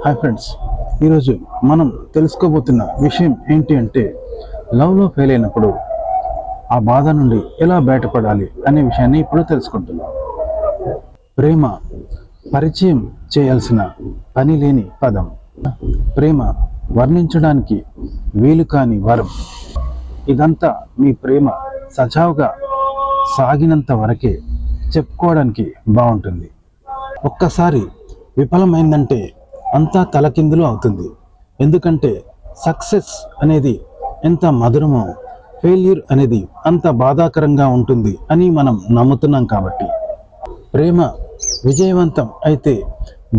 Hi friends, ఈరోజు మనం తెలుసుకోబోతున్న విషయం ఏంటి అంటే లవ్లో ఫెయిల్ అయినప్పుడు ఆ బాధ నుండి ఎలా బయటపడాలి అనే విషయాన్ని ఇప్పుడు తెలుసుకుంటున్నాం. ప్రేమ పరిచయం చేయాల్సిన పని లేని పదం. ప్రేమ వర్ణించడానికి వీలు కాని వరం. ఇదంతా మీ ప్రేమ సజావుగా సాగినంత వరకే చెప్పుకోవడానికి బాగుంటుంది. ఒక్కసారి విఫలమైందంటే అంతా తలకిందులు అవుతుంది. ఎందుకంటే సక్సెస్ అనేది ఎంత మధురమో ఫెయిల్యూర్ అనేది అంత బాధాకరంగా ఉంటుంది అని మనం నమ్ముతున్నాం. కాబట్టి ప్రేమ విజయవంతం అయితే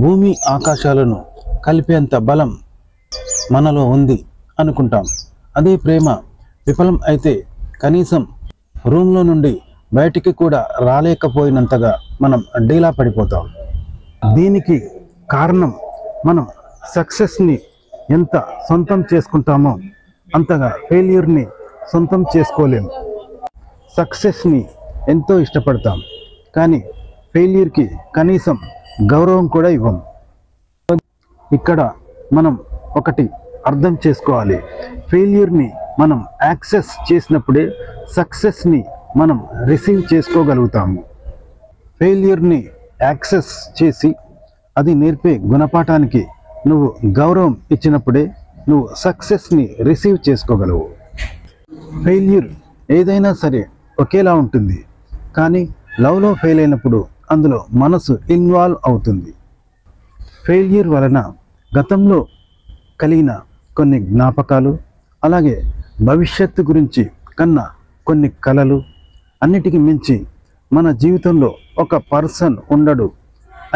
భూమి ఆకాశాలను కలిపేంత బలం మనలో ఉంది అనుకుంటాం. అదే ప్రేమ విఫలం అయితే కనీసం రూమ్లో నుండి బయటికి కూడా రాలేకపోయినంతగా మనం డీలా పడిపోతాం. దీనికి కారణం మనం సక్సెస్ని ఎంత సొంతం చేసుకుంటామో అంతగా ఫెయిల్యూర్ని సొంతం చేసుకోలేము. సక్సెస్ని ఎంతో ఇష్టపడతాం, కానీ ఫెయిల్యూర్కి కనీసం గౌరవం కూడా ఇవ్వం. ఇక్కడ మనం ఒకటి అర్థం చేసుకోవాలి. ఫెయిల్యూర్ని మనం యాక్సెస్ చేసినప్పుడే సక్సెస్ని మనం రిసీవ్ చేసుకోగలుగుతాము. ఫెయిల్యూర్ని యాక్సెస్ చేసి అది నేర్పే గుణపాఠానికి నువ్వు గౌరవం ఇచ్చినప్పుడే నువ్వు సక్సెస్ని రిసీవ్ చేసుకోగలవు. ఫెయిల్యూర్ ఏదైనా సరే ఒకేలా ఉంటుంది, కానీ లవ్లో ఫెయిల్ అయినప్పుడు అందులో మనసు ఇన్వాల్వ్ అవుతుంది. ఫెయిల్యూర్ వలన గతంలో కలిగిన కొన్ని జ్ఞాపకాలు, అలాగే భవిష్యత్తు గురించి కన్నా కొన్ని కలలు, అన్నిటికీ మించి మన జీవితంలో ఒక పర్సన్ ఉండడు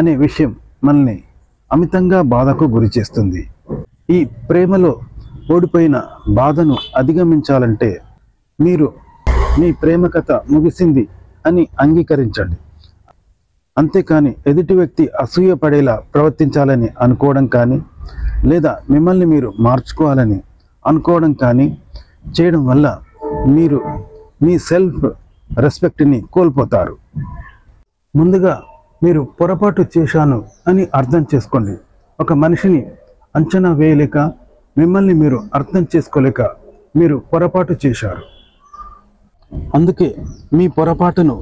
అనే విషయం మనల్ని అమితంగా బాధకు గురి చేస్తుంది. ఈ ప్రేమలో ఓడిపోయిన బాధను అధిగమించాలంటే మీరు మీ ప్రేమ కథ ముగిసింది అని అంగీకరించండి. అంతేకాని ఎదుటి వ్యక్తి అసూయ పడేలా ప్రవర్తించాలని అనుకోవడం కానీ, లేదా మిమ్మల్ని మీరు మార్చుకోవాలని అనుకోవడం కానీ చేయడం వల్ల మీరు మీ సెల్ఫ్ రెస్పెక్ట్ని కోల్పోతారు. ముందుగా మీరు పొరపాటు చేశాను అని అర్థం చేసుకోండి. ఒక మనిషిని అంచనా వేయలేక, మిమ్మల్ని మీరు అర్థం చేసుకోలేక మీరు పొరపాటు చేశారు. అందుకే మీ పొరపాటును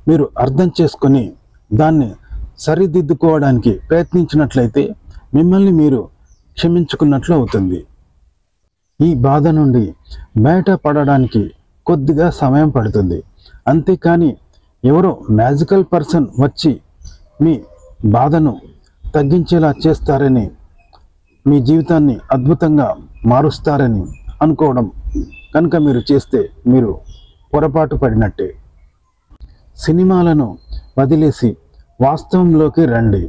మీరు అర్థం చేసుకొని దాన్ని సరిదిద్దుకోవడానికి ప్రయత్నించినట్లయితే మిమ్మల్ని మీరు క్షమించుకున్నట్లు అవుతుంది. ఈ బాధ నుండి బయటపడడానికి కొద్దిగా సమయం పడుతుంది. అంతేకాని ఎవరో మ్యాజికల్ పర్సన్ వచ్చి మీ బాధను తగ్గించేలా చేస్తారని, మీ జీవితాన్ని అద్భుతంగా మారుస్తారని అనుకోవడం కనుక మీరు చేస్తే మీరు పొరపాటు పడినట్టే. సినిమాలను వదిలేసి వాస్తవంలోకి రండి.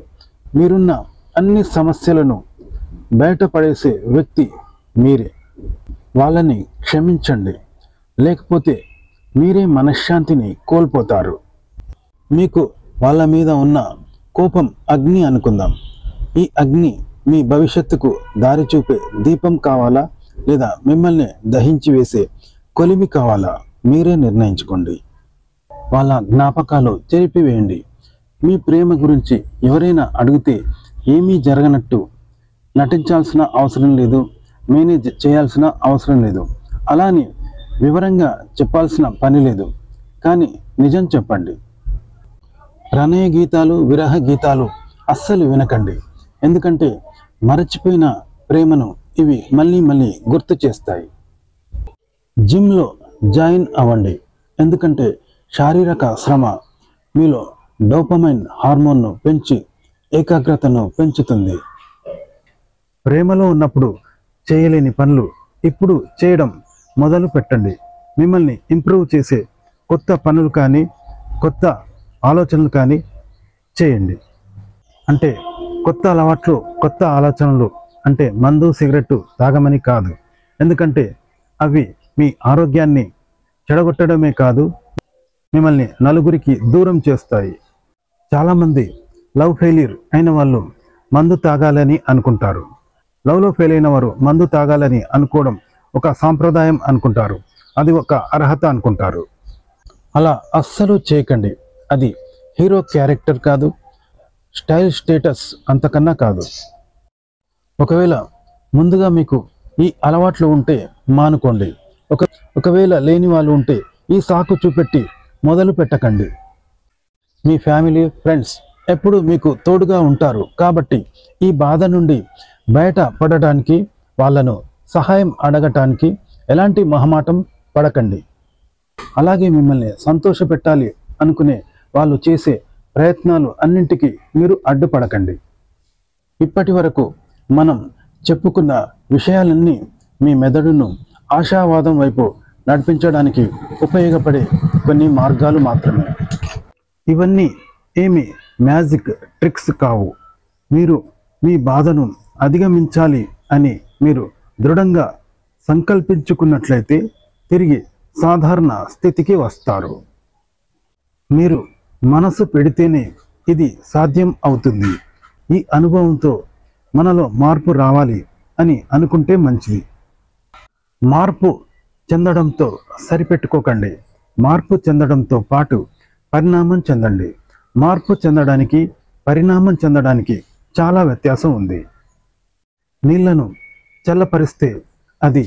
మీరున్న అన్ని సమస్యలను బయటపడేసే వ్యక్తి మీరే. వాళ్ళని క్షమించండి, లేకపోతే మీరే మనశ్శాంతిని కోల్పోతారు. మీకు వాళ్ళ మీద ఉన్న కోపం అగ్ని అనుకుందాం. ఈ అగ్ని మీ భవిష్యత్తుకు దారి చూపే దీపం కావాలా, లేదా మిమ్మల్ని దహించి వేసే కొలిమి కావాలా మీరే నిర్ణయించుకోండి. వాళ్ళ జ్ఞాపకాలు చెరిపివేయండి. మీ ప్రేమ గురించి ఎవరైనా అడిగితే ఏమీ జరగనట్టు నటించాల్సిన అవసరం లేదు, మేనేజ్ చేయాల్సిన అవసరం లేదు, అలానే వివరంగా చెప్పాల్సిన పని లేదు. కానీ నిజం చెప్పండి. ప్రణయ గీతాలు, విరహ గీతాలు అస్సలు వినకండి. ఎందుకంటే మరచిపోయిన ప్రేమను ఇవి మళ్ళీ మళ్ళీ గుర్తు చేస్తాయి. జిమ్లో జాయిన్ అవ్వండి. ఎందుకంటే శారీరక శ్రమ మీలో డోపమైన్ హార్మోన్ను పెంచి ఏకాగ్రతను పెంచుతుంది. ప్రేమలో ఉన్నప్పుడు చేయలేని పనులు ఇప్పుడు చేయడం మొదలు పెట్టండి. మిమ్మల్ని ఇంప్రూవ్ చేసే కొత్త పనులు కానీ, కొత్త ఆలోచనలు కానీ చేయండి. అంటే కొత్త అలవాట్లు, కొత్త ఆలోచనలు అంటే మందు సిగరెట్టు తాగమని కాదు. ఎందుకంటే అవి మీ ఆరోగ్యాన్ని చెడగొట్టడమే కాదు, మిమ్మల్ని నలుగురికి దూరం చేస్తాయి. చాలామంది లవ్ ఫెయిల్యూర్ అయిన వాళ్ళు మందు తాగాలని అనుకుంటారు. లవ్లో ఫెయిల్ అయిన వారు మందు తాగాలని అనుకోవడం ఒక సాంప్రదాయం అనుకుంటారు, అది ఒక అర్హత అనుకుంటారు. అలా అస్సలు చేయకండి. అది హీరో క్యారెక్టర్ కాదు, స్టైల్ స్టేటస్ అంతకన్నా కాదు. ఒకవేళ ముందుగా మీకు ఈ అలవాట్లు ఉంటే మానుకోండి. ఒకవేళ లేని వాళ్ళు ఉంటే ఈ సాకు చూపెట్టి మొదలు పెట్టకండి. మీ ఫ్యామిలీ, ఫ్రెండ్స్ ఎప్పుడు మీకు తోడుగా ఉంటారు కాబట్టి ఈ బాధ నుండి బయట పడటానికి, వాళ్ళను సహాయం అడగటానికి ఎలాంటి మొహమాటం పడకండి. అలాగే మిమ్మల్ని సంతోషపెట్టాలి అనుకునే వాళ్ళు చేసే ప్రయత్నాలు అన్నింటికీ మీరు అడ్డుపడకండి. ఇప్పటి వరకు మనం చెప్పుకున్న విషయాలన్నీ మీ మెదడును ఆశావాదం వైపు నడిపించడానికి ఉపయోగపడే కొన్ని మార్గాలు మాత్రమే. ఇవన్నీ ఏమి మ్యాజిక్ ట్రిక్స్ కావు. మీరు మీ బాధను అధిగమించాలి అని మీరు దృఢంగా సంకల్పించుకున్నట్లయితే తిరిగి సాధారణ స్థితికి వస్తారు. మీరు మనసు పెడితేనే ఇది సాధ్యం అవుతుంది. ఈ అనుభవంతో మనలో మార్పు రావాలి అని అనుకుంటే మంచిది. మార్పు చెందడంతో సరిపెట్టుకోకండి. మార్పు చెందడంతో పాటు పరిణామం చెందండి. మార్పు చెందడానికి, పరిణామం చెందడానికి చాలా వ్యత్యాసం ఉంది. నీళ్లను చల్లపరిస్తే అది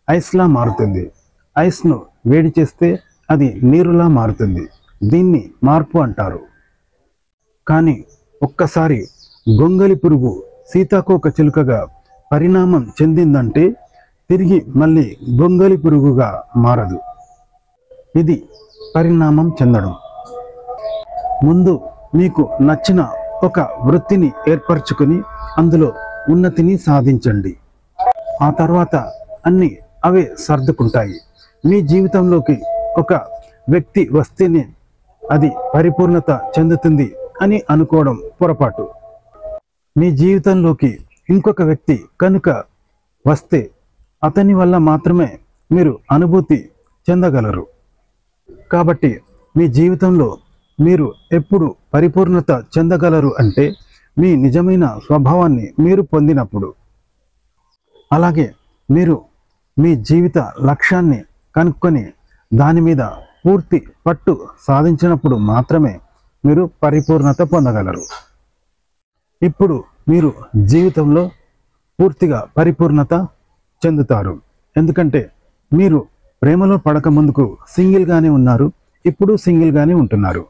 ఐస్లా మారుతుంది. ఐస్ను వేడి చేస్తే అది నీరులా మారుతుంది. దీన్ని మార్పు అంటారు. కానీ ఒక్కసారి గొంగలి పురుగు సీతాకోక చిలుకగా పరిణామం చెందిందంటే తిరిగి మళ్ళీ గొంగలి పురుగుగా మారదు. ఇది పరిణామం చెందడం. ముందు మీకు నచ్చిన ఒక వృత్తిని ఏర్పరచుకొని అందులో ఉన్నతిని సాధించండి. ఆ తర్వాత అన్నీ అవే సర్దుకుంటాయి. మీ జీవితంలోకి ఒక వ్యక్తి వస్తేనే అది పరిపూర్ణత చెందుతుంది అని అనుకోవడం పొరపాటు. మీ జీవితంలోకి ఇంకొక వ్యక్తి కనుక వస్తే అతని వల్ల మాత్రమే మీరు అనుభూతి చెందగలరు. కాబట్టి మీ జీవితంలో మీరు ఎప్పుడు పరిపూర్ణత చెందగలరు అంటే మీ నిజమైన స్వభావాన్ని మీరు పొందినప్పుడు. అలాగే మీరు మీ జీవిత లక్ష్యాన్ని కనుక్కొని దాని మీద పూర్తి పట్టు సాధించినప్పుడు మాత్రమే మీరు పరిపూర్ణత పొందగలరు. ఇప్పుడు మీరు జీవితంలో పూర్తిగా పరిపూర్ణత చెందుతారు. ఎందుకంటే మీరు ప్రేమలో పడక ముందుకు సింగిల్గానే ఉన్నారు, ఇప్పుడు సింగిల్గానే ఉంటున్నారు.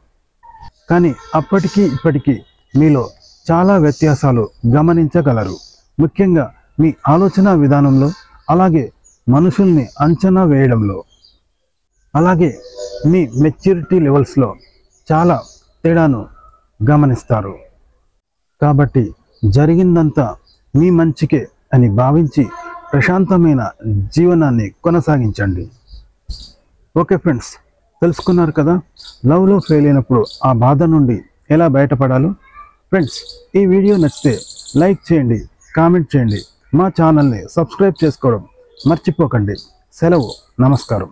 కానీ అప్పటికీ ఇప్పటికీ మీలో చాలా వ్యత్యాసాలు గమనించగలరు. ముఖ్యంగా మీ ఆలోచన విధానంలో, అలాగే మనుషుల్ని అంచనా వేయడంలో, అలాగే మీ మెచ్యూరిటీ లెవెల్స్లో చాలా తేడాను గమనిస్తారు. కాబట్టి జరిగిందంతా మీ మంచికే అని భావించి ప్రశాంతమైన జీవనాన్ని కొనసాగించండి. ఓకే ఫ్రెండ్స్, తెలుసుకున్నారు కదా లవ్లో ఫెయిల్ అయినప్పుడు ఆ బాధ నుండి ఎలా బయటపడాలో. ఫ్రెండ్స్, ఈ వీడియో నచ్చితే లైక్ చేయండి, కామెంట్ చేయండి, మా ఛానల్ని సబ్స్క్రైబ్ చేసుకోవడం మర్చిపోకండి. సెలవు, నమస్కారం.